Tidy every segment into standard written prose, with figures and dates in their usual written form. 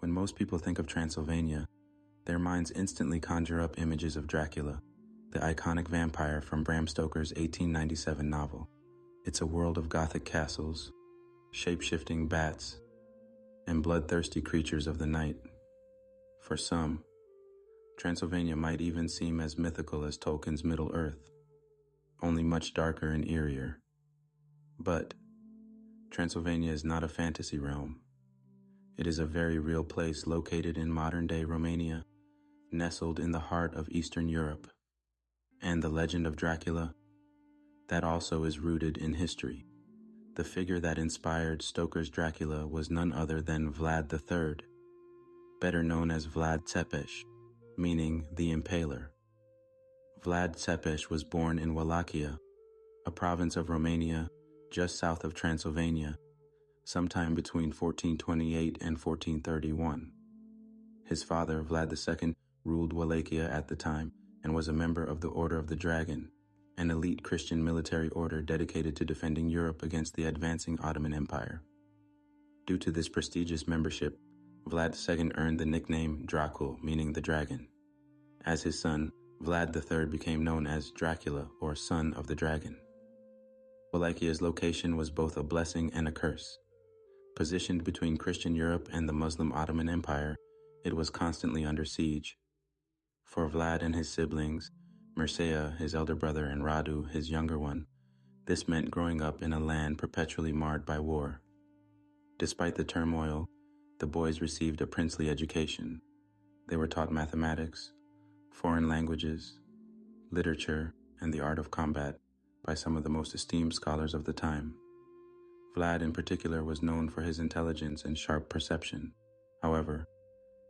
When most people think of Transylvania, their minds instantly conjure up images of Dracula, the iconic vampire from Bram Stoker's 1897 novel. It's a world of Gothic castles, shape-shifting bats, and bloodthirsty creatures of the night. For some, Transylvania might even seem as mythical as Tolkien's Middle-earth, only much darker and eerier. But Transylvania is not a fantasy realm. It is a very real place located in modern-day Romania, nestled in the heart of Eastern Europe. And the legend of Dracula, that also is rooted in history. The figure that inspired Stoker's Dracula was none other than Vlad III, better known as Vlad Tepes, meaning the Impaler. Vlad Tepes was born in Wallachia, a province of Romania just south of Transylvania, sometime between 1428 and 1431. His father, Vlad II, ruled Wallachia at the time and was a member of the Order of the Dragon, an elite Christian military order dedicated to defending Europe against the advancing Ottoman Empire. Due to this prestigious membership, Vlad II earned the nickname Dracula, meaning the dragon. As his son, Vlad III became known as Dracula, or son of the dragon. Wallachia's location was both a blessing and a curse. Positioned between Christian Europe and the Muslim Ottoman Empire, it was constantly under siege. For Vlad and his siblings, Mircea, his elder brother, and Radu, his younger one, this meant growing up in a land perpetually marred by war. Despite the turmoil, the boys received a princely education. They were taught mathematics, foreign languages, literature, and the art of combat by some of the most esteemed scholars of the time. Vlad in particular was known for his intelligence and sharp perception. However,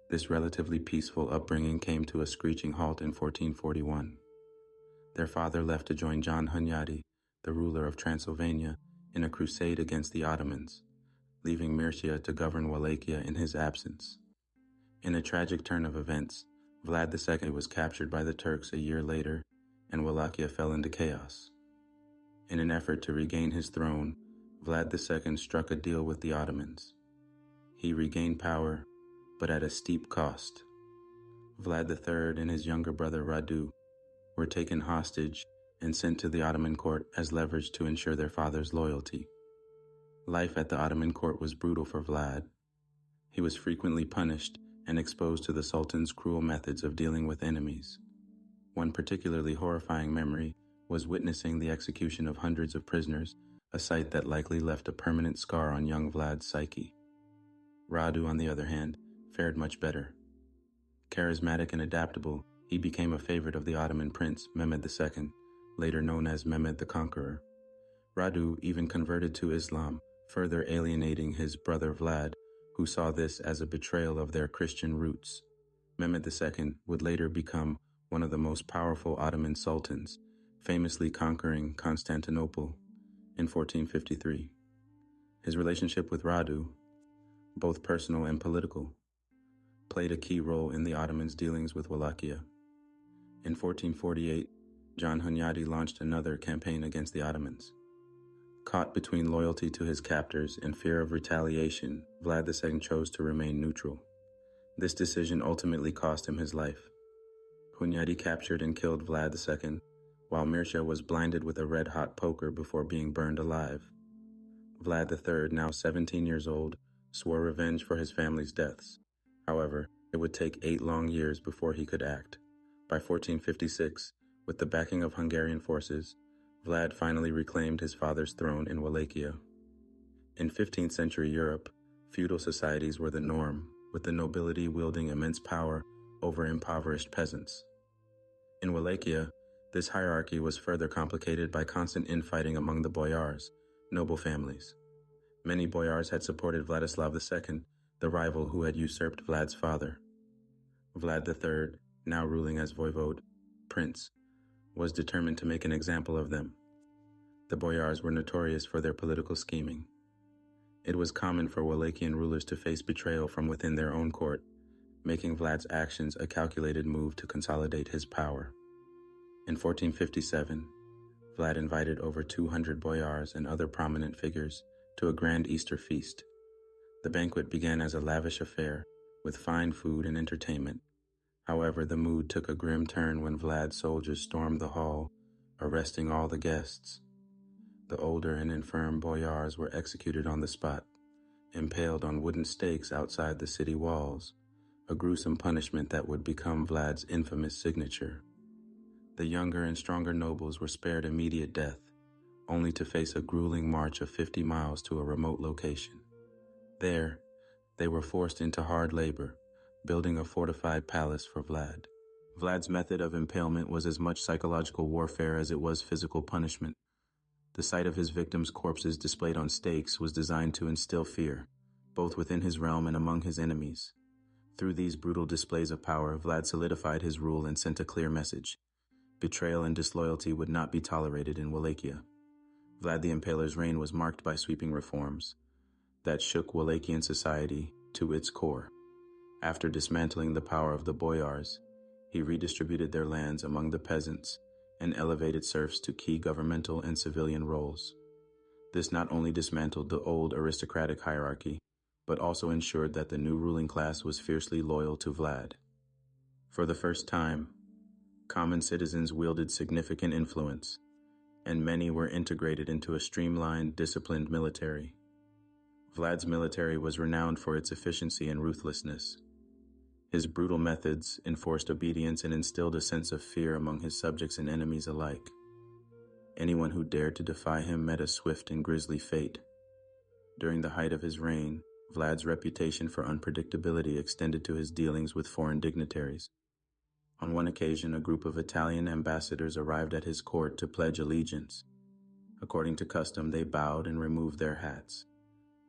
this relatively peaceful upbringing came to a screeching halt in 1441. Their father left to join John Hunyadi, the ruler of Transylvania, in a crusade against the Ottomans, leaving Mircea to govern Wallachia in his absence. In a tragic turn of events, Vlad II was captured by the Turks a year later, and Wallachia fell into chaos. In an effort to regain his throne, Vlad II struck a deal with the Ottomans. He regained power, but at a steep cost. Vlad III and his younger brother Radu were taken hostage and sent to the Ottoman court as leverage to ensure their father's loyalty. Life at the Ottoman court was brutal for Vlad. He was frequently punished and exposed to the Sultan's cruel methods of dealing with enemies. One particularly horrifying memory was witnessing the execution of hundreds of prisoners, a sight that likely left a permanent scar on young Vlad's psyche. Radu, on the other hand, fared much better. Charismatic and adaptable, he became a favorite of the Ottoman prince Mehmed II, later known as Mehmed the Conqueror. Radu even converted to Islam, further alienating his brother Vlad, who saw this as a betrayal of their Christian roots. Mehmed II would later become one of the most powerful Ottoman sultans, famously conquering Constantinople in 1453. His relationship with Radu, both personal and political, played a key role in the Ottomans' dealings with Wallachia. In 1448, John Hunyadi launched another campaign against the Ottomans. Caught between loyalty to his captors and fear of retaliation, Vlad II chose to remain neutral. This decision ultimately cost him his life. Hunyadi captured and killed Vlad II, while Mircea was blinded with a red-hot poker before being burned alive. Vlad III, now 17 years old, swore revenge for his family's deaths. However, it would take 8 long years before he could act. By 1456, with the backing of Hungarian forces, Vlad finally reclaimed his father's throne in Wallachia. In 15th century Europe, feudal societies were the norm, with the nobility wielding immense power over impoverished peasants. In Wallachia, this hierarchy was further complicated by constant infighting among the boyars, noble families. Many boyars had supported Vladislav II, the rival who had usurped Vlad's father. Vlad III, now ruling as voivode, prince, was determined to make an example of them. The boyars were notorious for their political scheming. It was common for Wallachian rulers to face betrayal from within their own court, making Vlad's actions a calculated move to consolidate his power. In 1457, Vlad invited over 200 boyars and other prominent figures to a grand Easter feast. The banquet began as a lavish affair, with fine food and entertainment. However, the mood took a grim turn when Vlad's soldiers stormed the hall, arresting all the guests. The older and infirm boyars were executed on the spot, impaled on wooden stakes outside the city walls, a gruesome punishment that would become Vlad's infamous signature. The younger and stronger nobles were spared immediate death, only to face a grueling march of 50 miles to a remote location. There, they were forced into hard labor, building a fortified palace for Vlad. Vlad's method of impalement was as much psychological warfare as it was physical punishment. The sight of his victims' corpses displayed on stakes was designed to instill fear, both within his realm and among his enemies. Through these brutal displays of power, Vlad solidified his rule and sent a clear message. Betrayal and disloyalty would not be tolerated in Wallachia. Vlad the Impaler's reign was marked by sweeping reforms that shook Wallachian society to its core. After dismantling the power of the boyars, he redistributed their lands among the peasants and elevated serfs to key governmental and civilian roles. This not only dismantled the old aristocratic hierarchy, but also ensured that the new ruling class was fiercely loyal to Vlad. For the first time, common citizens wielded significant influence, and many were integrated into a streamlined, disciplined military. Vlad's military was renowned for its efficiency and ruthlessness. His brutal methods enforced obedience and instilled a sense of fear among his subjects and enemies alike. Anyone who dared to defy him met a swift and grisly fate. During the height of his reign, Vlad's reputation for unpredictability extended to his dealings with foreign dignitaries. On one occasion, a group of Italian ambassadors arrived at his court to pledge allegiance. According to custom, they bowed and removed their hats.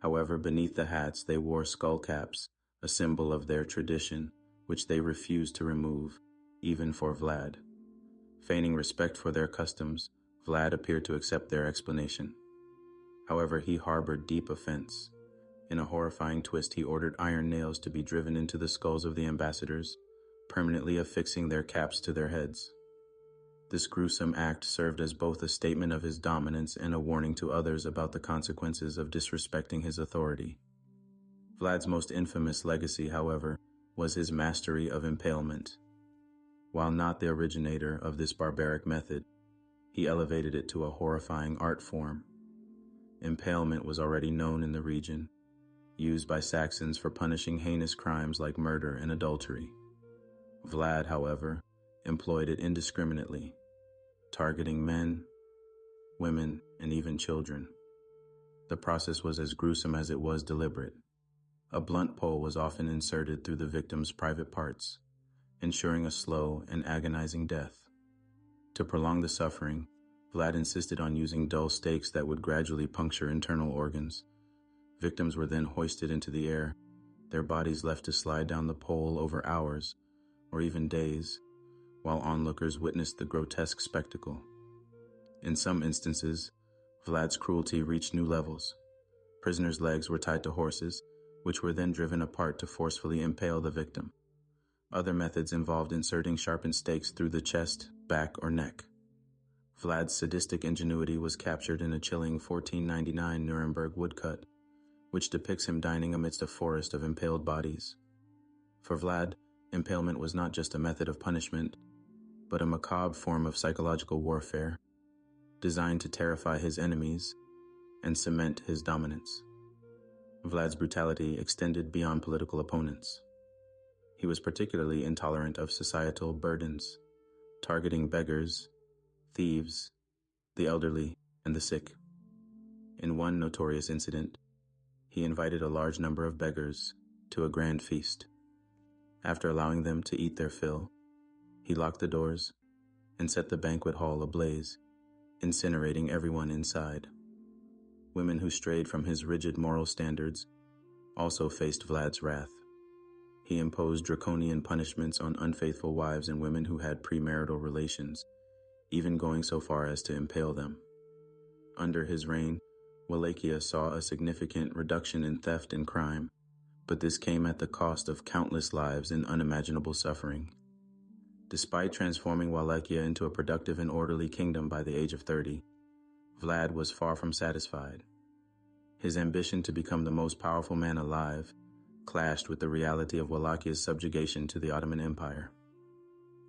However, beneath the hats, they wore skull caps, a symbol of their tradition, which they refused to remove, even for Vlad. Feigning respect for their customs, Vlad appeared to accept their explanation. However, he harbored deep offense. In a horrifying twist, he ordered iron nails to be driven into the skulls of the ambassadors, permanently affixing their caps to their heads. This gruesome act served as both a statement of his dominance and a warning to others about the consequences of disrespecting his authority. Vlad's most infamous legacy, however, was his mastery of impalement. While not the originator of this barbaric method, he elevated it to a horrifying art form. Impalement was already known in the region, used by Saxons for punishing heinous crimes like murder and adultery. Vlad, however, employed it indiscriminately, targeting men, women, and even children. The process was as gruesome as it was deliberate. A blunt pole was often inserted through the victim's private parts, ensuring a slow and agonizing death. To prolong the suffering, Vlad insisted on using dull stakes that would gradually puncture internal organs. Victims were then hoisted into the air, their bodies left to slide down the pole over hours, or even days, while onlookers witnessed the grotesque spectacle. In some instances, Vlad's cruelty reached new levels. Prisoners' legs were tied to horses, which were then driven apart to forcefully impale the victim. Other methods involved inserting sharpened stakes through the chest, back, or neck. Vlad's sadistic ingenuity was captured in a chilling 1499 Nuremberg woodcut, which depicts him dining amidst a forest of impaled bodies. For Vlad, impalement was not just a method of punishment, but a macabre form of psychological warfare, designed to terrify his enemies and cement his dominance. Vlad's brutality extended beyond political opponents. He was particularly intolerant of societal burdens, targeting beggars, thieves, the elderly, and the sick. In one notorious incident, he invited a large number of beggars to a grand feast. After allowing them to eat their fill, he locked the doors and set the banquet hall ablaze, incinerating everyone inside. Women who strayed from his rigid moral standards also faced Vlad's wrath. He imposed draconian punishments on unfaithful wives and women who had premarital relations, even going so far as to impale them. Under his reign, Wallachia saw a significant reduction in theft and crime, but this came at the cost of countless lives and unimaginable suffering. Despite transforming Wallachia into a productive and orderly kingdom by the age of 30, Vlad was far from satisfied. His ambition to become the most powerful man alive clashed with the reality of Wallachia's subjugation to the Ottoman Empire.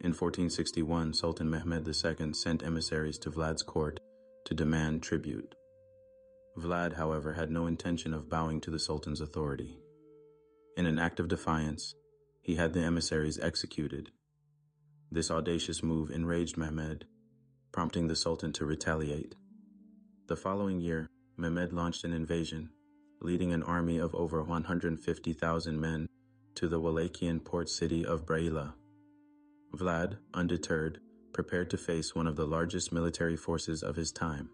In 1461, Sultan Mehmed II sent emissaries to Vlad's court to demand tribute. Vlad, however, had no intention of bowing to the Sultan's authority. In an act of defiance, he had the emissaries executed. This audacious move enraged Mehmed, prompting the Sultan to retaliate. The following year, Mehmed launched an invasion, leading an army of over 150,000 men to the Wallachian port city of Brăila. Vlad, undeterred, prepared to face one of the largest military forces of his time.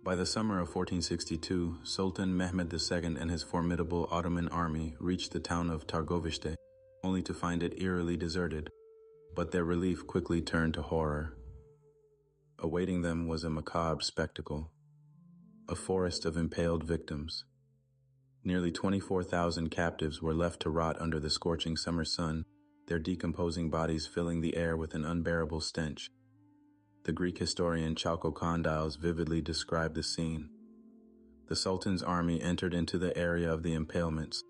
By the summer of 1462, Sultan Mehmed II and his formidable Ottoman army reached the town of Targoviste, only to find it eerily deserted. But their relief quickly turned to horror. Awaiting them was a macabre spectacle, a forest of impaled victims. Nearly 24,000 captives were left to rot under the scorching summer sun, their decomposing bodies filling the air with an unbearable stench. The Greek historian Chalco-Condyles vividly described the scene. The Sultan's army entered into the area of the impalements,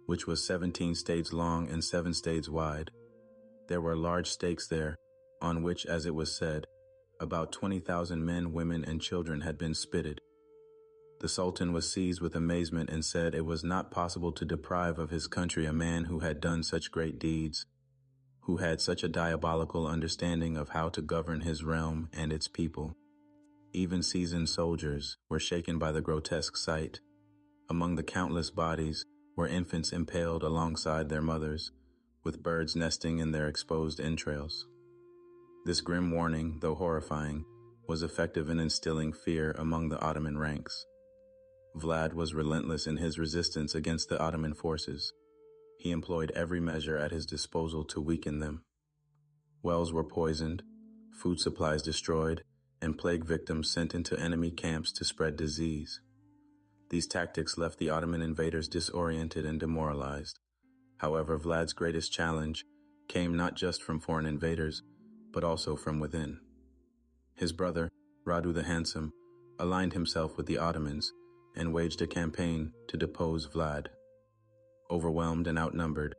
which was 17 stades long and 7 stades wide. There were large stakes there, on which, as it was said, about 20,000 men, women, and children had been spitted. The Sultan was seized with amazement and said it was not possible to deprive of his country a man who had done such great deeds, who had such a diabolical understanding of how to govern his realm and its people. Even seasoned soldiers were shaken by the grotesque sight. Among the countless bodies were infants impaled alongside their mothers, with birds nesting in their exposed entrails. This grim warning, though horrifying, was effective in instilling fear among the Ottoman ranks. Vlad was relentless in his resistance against the Ottoman forces. He employed every measure at his disposal to weaken them. Wells were poisoned, food supplies destroyed, and plague victims sent into enemy camps to spread disease. These tactics left the Ottoman invaders disoriented and demoralized. However, Vlad's greatest challenge came not just from foreign invaders, but also from within. His brother, Radu the Handsome, aligned himself with the Ottomans and waged a campaign to depose Vlad. Overwhelmed and outnumbered,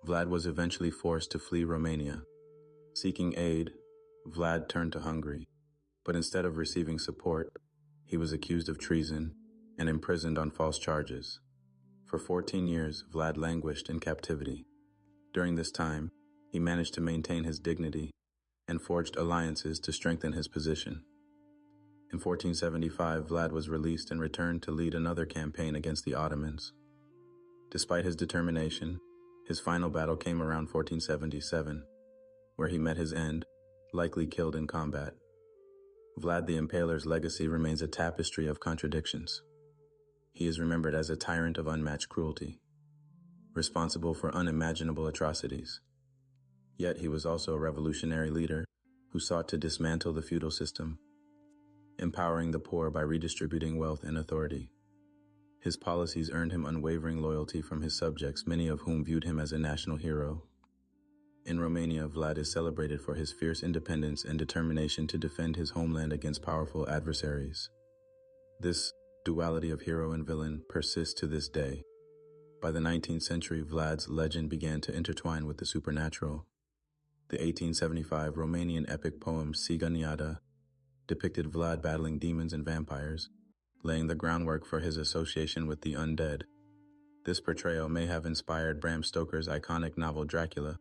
Vlad was eventually forced to flee Romania. Seeking aid, Vlad turned to Hungary, but instead of receiving support, he was accused of treason and imprisoned on false charges. For 14 years, Vlad languished in captivity. During this time, he managed to maintain his dignity and forged alliances to strengthen his position. In 1475, Vlad was released and returned to lead another campaign against the Ottomans. Despite his determination, his final battle came around 1477, where he met his end, likely killed in combat. Vlad the Impaler's legacy remains a tapestry of contradictions. He is remembered as a tyrant of unmatched cruelty, responsible for unimaginable atrocities. Yet he was also a revolutionary leader who sought to dismantle the feudal system, empowering the poor by redistributing wealth and authority. His policies earned him unwavering loyalty from his subjects, many of whom viewed him as a national hero. In Romania, Vlad is celebrated for his fierce independence and determination to defend his homeland against powerful adversaries. This duality of hero and villain persists to this day. By the 19th century, Vlad's legend began to intertwine with the supernatural. The 1875 Romanian epic poem Țigăneada depicted Vlad battling demons and vampires, laying the groundwork for his association with the undead. This portrayal may have inspired Bram Stoker's iconic novel Dracula,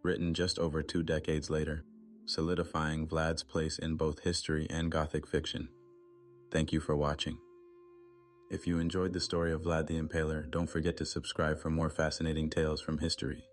written just over 2 decades later, solidifying Vlad's place in both history and Gothic fiction. Thank you for watching. If you enjoyed the story of Vlad the Impaler, don't forget to subscribe for more fascinating tales from history.